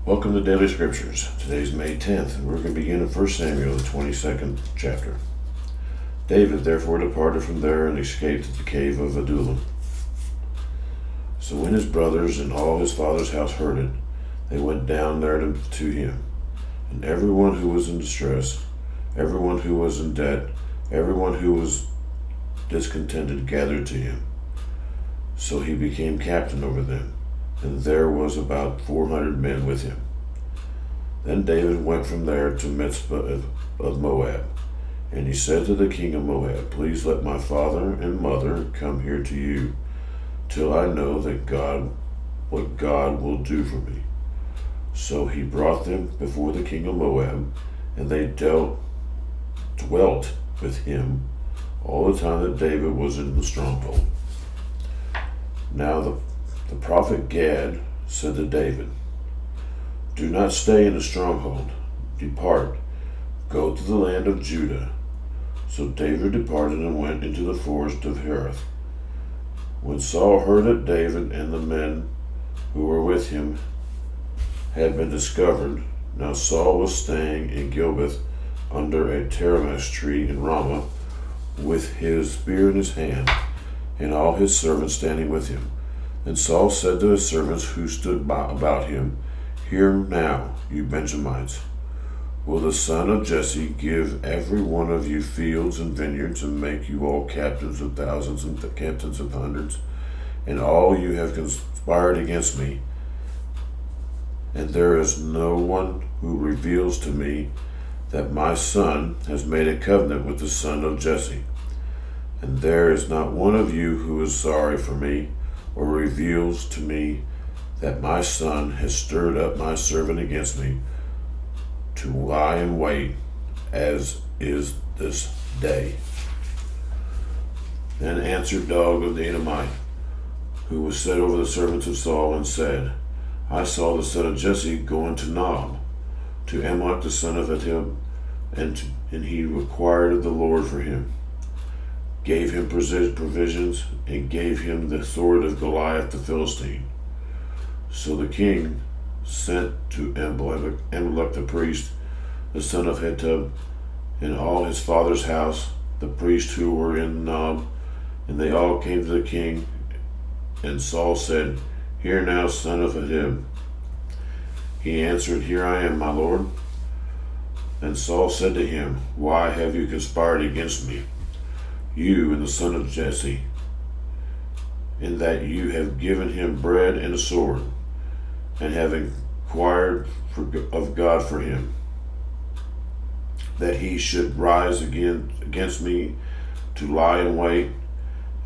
Welcome to Daily Scriptures. Today's May 10th, and we're going to begin in 1 Samuel, the 22nd chapter. David therefore departed from there and escaped to the cave of Adullam. So when his brothers and all his father's house heard it, they went down there to him. And everyone who was in distress, everyone who was in debt, everyone who was discontented gathered to him. So he became captain over them, and there was about 400 men with him. Then David went from there to Mizpah of Moab, and he said to the king of Moab, "Please let my father and mother come here to you, till I know what God will do for me." So he brought them before the king of Moab, and they dwelt with him all the time that David was in the stronghold. Now the prophet Gad said to David, "Do not stay in the stronghold. Depart, go to the land of Judah." So David departed and went into the forest of Hereth. When Saul heard that David and the men who were with him had been discovered, now Saul was staying in Gilboa under a terebinth tree in Ramah, with his spear in his hand, and all his servants standing with him. And Saul said to his servants who stood about him, "Hear now, you Benjamites. Will the son of Jesse give every one of you fields and vineyards, and make you all captains of thousands and captains of hundreds? And all you have conspired against me, and there is no one who reveals to me that my son has made a covenant with the son of Jesse. And there is not one of you who is sorry for me, or reveals to me that my son has stirred up my servant against me, to lie in wait, as is this day." Then answered Doeg of the Edomite, who was set over the servants of Saul, and said, "I saw the son of Jesse go into Nob, to Amalek the son of Ahitub, and he required of the Lord for him, gave him provisions, and gave him the sword of Goliath the Philistine." So the king sent to Amalek the priest, the son of Ahitub, and all his father's house, the priests who were in Nob, and they all came to the king. And Saul said, "Hear now, son of Ahitub." He answered, "Here I am, my lord." And Saul said to him, "Why have you conspired against me, you and the son of Jesse, in that you have given him bread and a sword, and have inquired of God for him, that he should rise against me to lie in wait,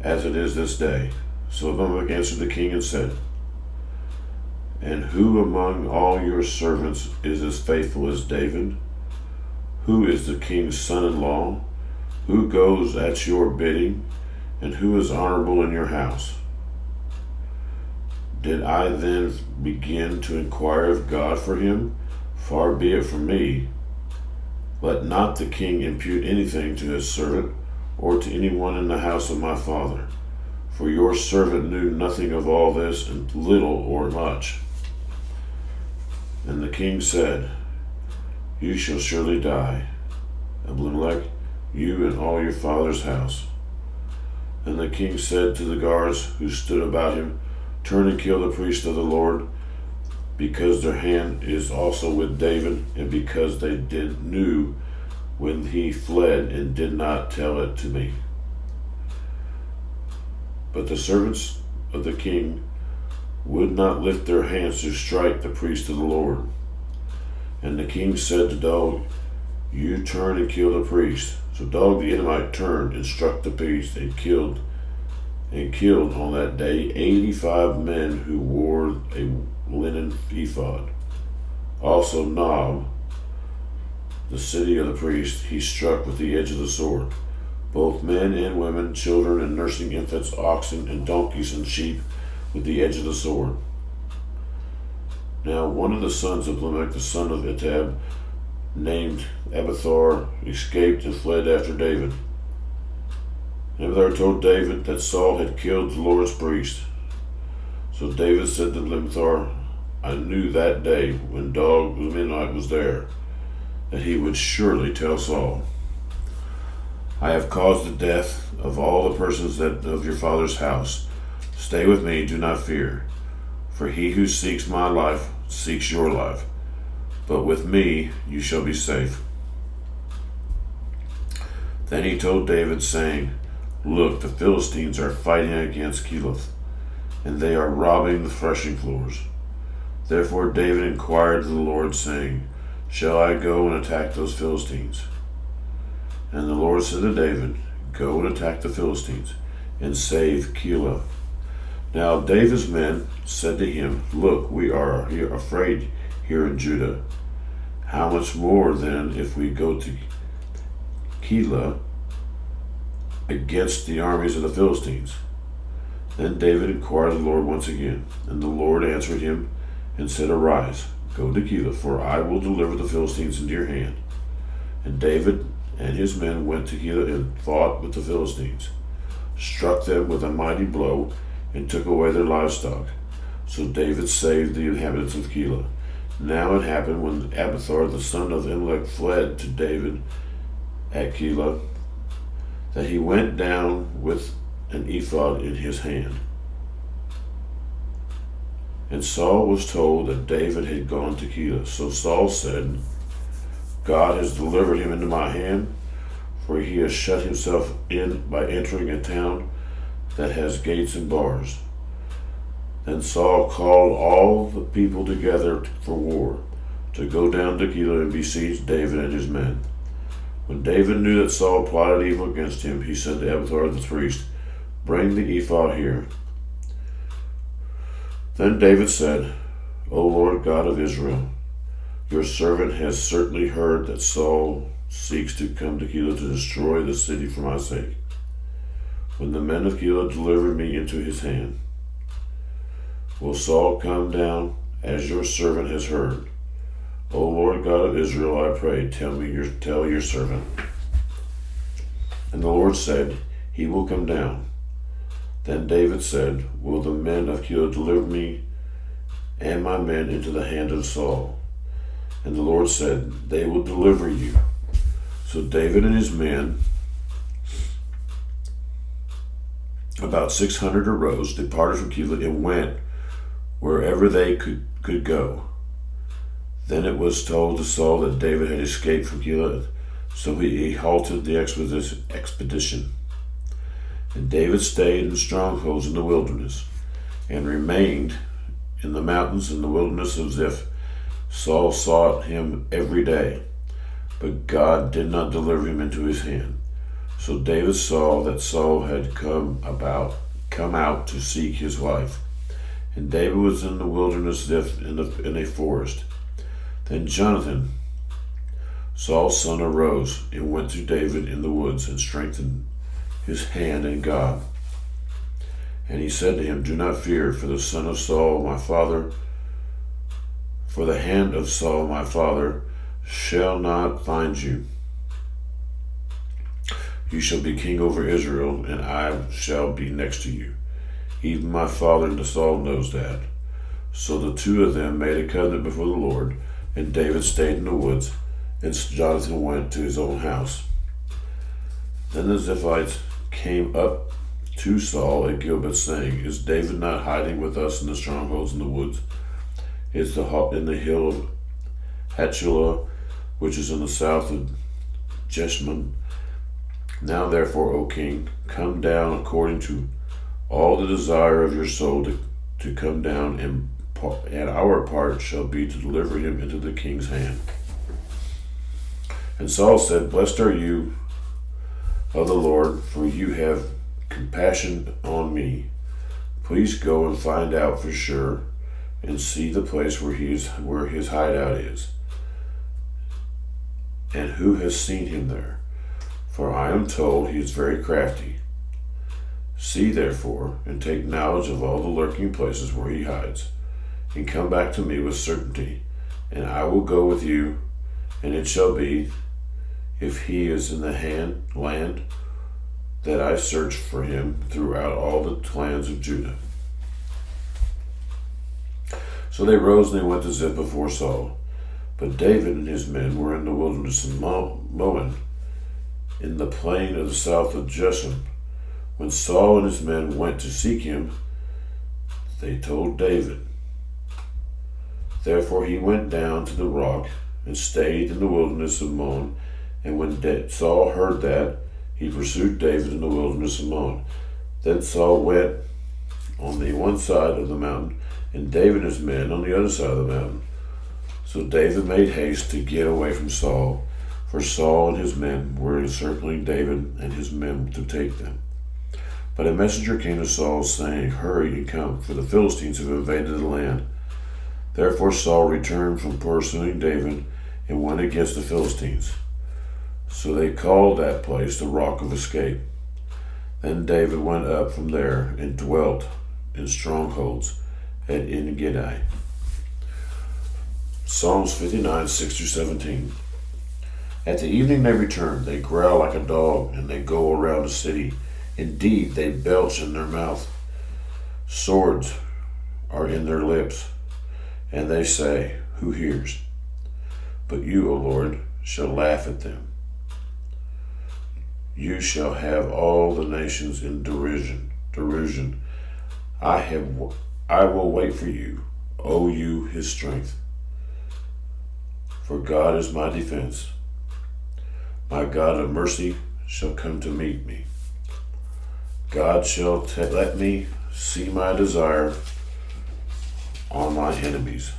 as it is this day?" So Abimelech answered the king and said, "And who among all your servants is as faithful as David? Who is the king's son-in-law? Who goes at your bidding, and who is honorable in your house? Did I then begin to inquire of God for him? Far be it from me. Let not the king impute anything to his servant, or to anyone in the house of my father. For your servant knew nothing of all this, and little or much." And the king said, "You shall surely die, Abimelech, you and all your father's house." And the king said to the guards who stood about him, "Turn and kill the priest of the Lord, because their hand is also with David, and because they knew when he fled and did not tell it to me." But the servants of the king would not lift their hands to strike the priest of the Lord. And the king said to Doeg, "You turn and kill the priest." So Doeg the Edomite turned and struck the priest, and killed on that day 85 men who wore a linen ephod. Also Nob, the city of the priest, he struck with the edge of the sword, both men and women, children and nursing infants, oxen and donkeys and sheep, with the edge of the sword. Now one of the sons of Lamech, the son of Ahitub, named Abiathar, escaped and fled after David. And Abiathar told David that Saul had killed the Lord's priest. So David said to Abiathar, I knew that day when midnight was there, that he would surely tell Saul, I have caused the death of all the persons of your father's house. Stay with me, do not fear, for he who seeks my life seeks your life, but with me you shall be safe. Then he told David, saying, Look, the Philistines are fighting against Keilah, and they are robbing the threshing floors. Therefore David inquired of the Lord, saying, Shall I go and attack those Philistines? And the Lord said to David, Go and attack the Philistines, and save Keilah. Now David's men said to him, Look, we are afraid here in Judah. How much more then if we go to Keilah against the armies of the Philistines? Then David inquired of the Lord once again, and the Lord answered him and said, Arise, go to Keilah, for I will deliver the Philistines into your hand. And David and his men went to Keilah and fought with the Philistines, struck them with a mighty blow, and took away their livestock. So David saved the inhabitants of Keilah. Now it happened when Abiathar the son of Ahimelech fled to David at Keilah, that he went down with an ephod in his hand. And Saul was told that David had gone to Keilah. So Saul said, God has delivered him into my hand, for he has shut himself in by entering a town that has gates and bars. Then Saul called all the people together for war, to go down to Keilah and besiege David and his men. When David knew that Saul plotted evil against him, he said to Abiathar the priest, Bring the ephod here. Then David said, O Lord God of Israel, your servant has certainly heard that Saul seeks to come to Keilah to destroy the city for my sake. When the men of Keilah delivered me into his hand, will Saul come down as your servant has heard? O Lord God of Israel, I pray, tell your servant. And the Lord said, He will come down. Then David said, Will the men of Keilah deliver me and my men into the hand of Saul? And the Lord said, They will deliver you. So David and his men, about 600, arose, departed from Keilah, and went wherever they could go. Then it was told to Saul that David had escaped from Keilah, so he halted the expedition. And David stayed in strongholds in the wilderness, and remained in the mountains in the wilderness of Ziph. Saul sought him every day, but God did not deliver him into his hand. So David saw that Saul had come out to seek his life. And David was in the wilderness Ziph in a forest. Then Jonathan, Saul's son, arose and went to David in the woods and strengthened his hand in God. And he said to him, Do not fear, for the son of Saul my father, for the hand of Saul my father shall not find you. You shall be king over Israel, and I shall be next to you. Even my father Saul knows that. So the two of them made a covenant before the Lord, and David stayed in the woods, and Jonathan went to his own house. Then the Ziphites came up to Saul at Gilboa, saying, Is David not hiding with us in the strongholds in the woods? It's in the hill of Hachilah, which is in the south of Jeshimon. Now therefore, O king, come down according to all the desire of your soul to come down, and our part shall be to deliver him into the king's hand. And Saul said, Blessed are you of the Lord, for you have compassion on me. Please go and find out for sure, and see the place where his hideout is, and who has seen him there. For I am told he is very crafty. See therefore, and take knowledge of all the lurking places where he hides, and come back to me with certainty, and I will go with you. And it shall be, if he is in the land, that I search for him throughout all the clans of Judah. So they rose and they went to Ziph before Saul. But David and his men were in the wilderness of Moab, in the plain of the south of Jessamine. When Saul and his men went to seek him, they told David. Therefore he went down to the rock and stayed in the wilderness of Maon. And when Saul heard that, he pursued David in the wilderness of Maon. Then Saul went on the one side of the mountain, and David and his men on the other side of the mountain. So David made haste to get away from Saul, for Saul and his men were encircling David and his men to take them. But a messenger came to Saul, saying, Hurry and come, for the Philistines have invaded the land. Therefore Saul returned from pursuing David and went against the Philistines. So they called that place the Rock of Escape. Then David went up from there and dwelt in strongholds at En-Gedi. Psalms 59, 6-17. At the evening they return. They growl like a dog, and they go around the city. Indeed, they belch in their mouth. Swords are in their lips, and they say, Who hears? But you, O Lord, shall laugh at them. You shall have all the nations in derision. I will wait for you, O you, his strength. For God is my defense. My God of mercy shall come to meet me. God shall let me see my desire on my enemies.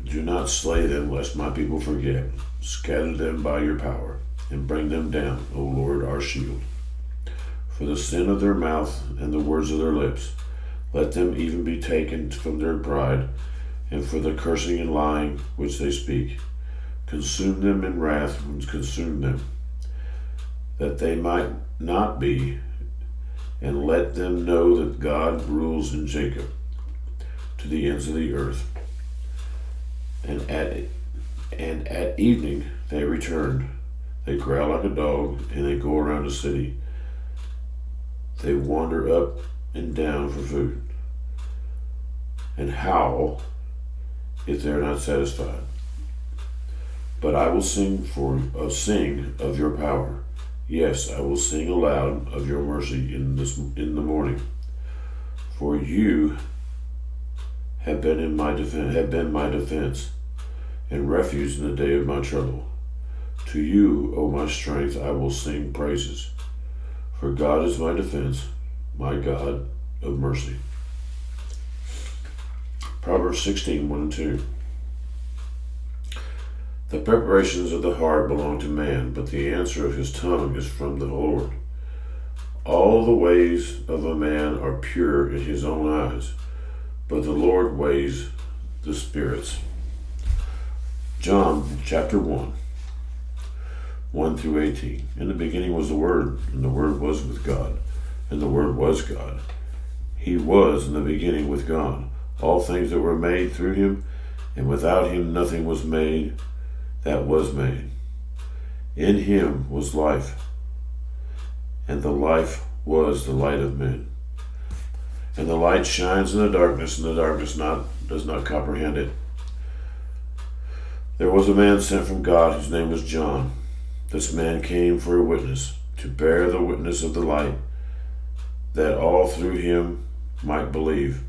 Do not slay them, lest my people forget. Scatter them by your power, and bring them down, O Lord, our shield. For the sin of their mouth and the words of their lips, let them even be taken from their pride, and for the cursing and lying which they speak. Consume them in wrath, and consume them, that they might not be, and let them know that God rules in Jacob to the ends of the earth. And at evening they return. They growl like a dog, and they go around the city. They wander up and down for food, and howl if they are not satisfied. But I will sing of your power. Yes, I will sing aloud of your mercy in the morning. For you have been my defense and refuge in the day of my trouble. To you, O my strength, I will sing praises. For God is my defense, my God of mercy. Proverbs 16, 1 and 2. The preparations of the heart belong to man, but the answer of his tongue is from the Lord. All the ways of a man are pure in his own eyes, but the Lord weighs the spirits. John chapter 1, 1-18. In the beginning was the Word, and the Word was with God, and the Word was God. He was in the beginning with God. All things that were made through him, and without him nothing was made that was made. In him was life, and the life was the light of men. And the light shines in the darkness, and the darkness does not comprehend it. There was a man sent from God whose name was John. This man came for a witness, to bear the witness of the light, that all through him might believe.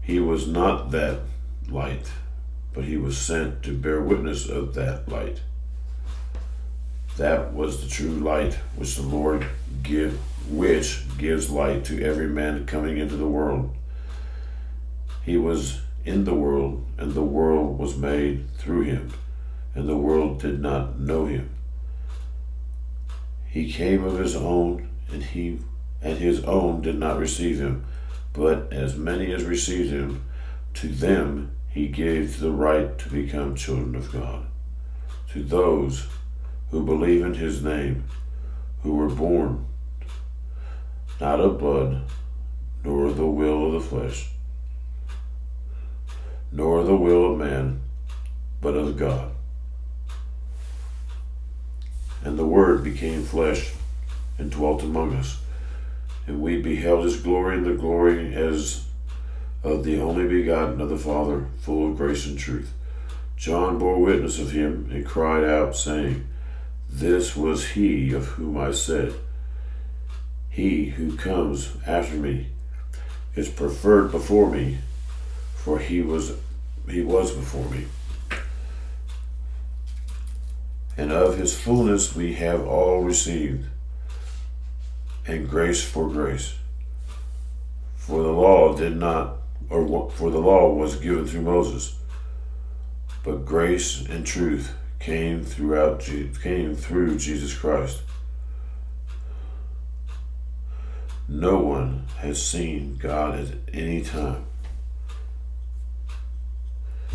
He was not that light, but he was sent to bear witness of that light. That was the true light which the Lord gives light to every man coming into the world. He was in the world, and the world was made through him, and the world did not know him. He came of his own, and his own did not receive him. But as many as received him, to them he gave the right to become children of God, to those who believe in his name, who were born not of blood, nor the will of the flesh, nor the will of man, but of God. And the Word became flesh and dwelt among us, And we beheld his glory, and the glory as of the only begotten of the Father, full of grace and truth. John bore witness of him, and cried out, saying, This was he of whom I said, He who comes after me is preferred before me, for he was before me. And of his fullness we have all received, and grace for grace. For the law was given through Moses, but grace and truth came through Jesus Christ. No one has seen God at any time.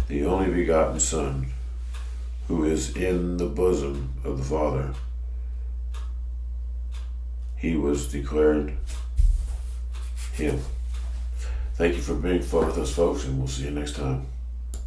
The only begotten Son, who is in the bosom of the Father, he was declared him. Thank you for being with us, folks, and we'll see you next time.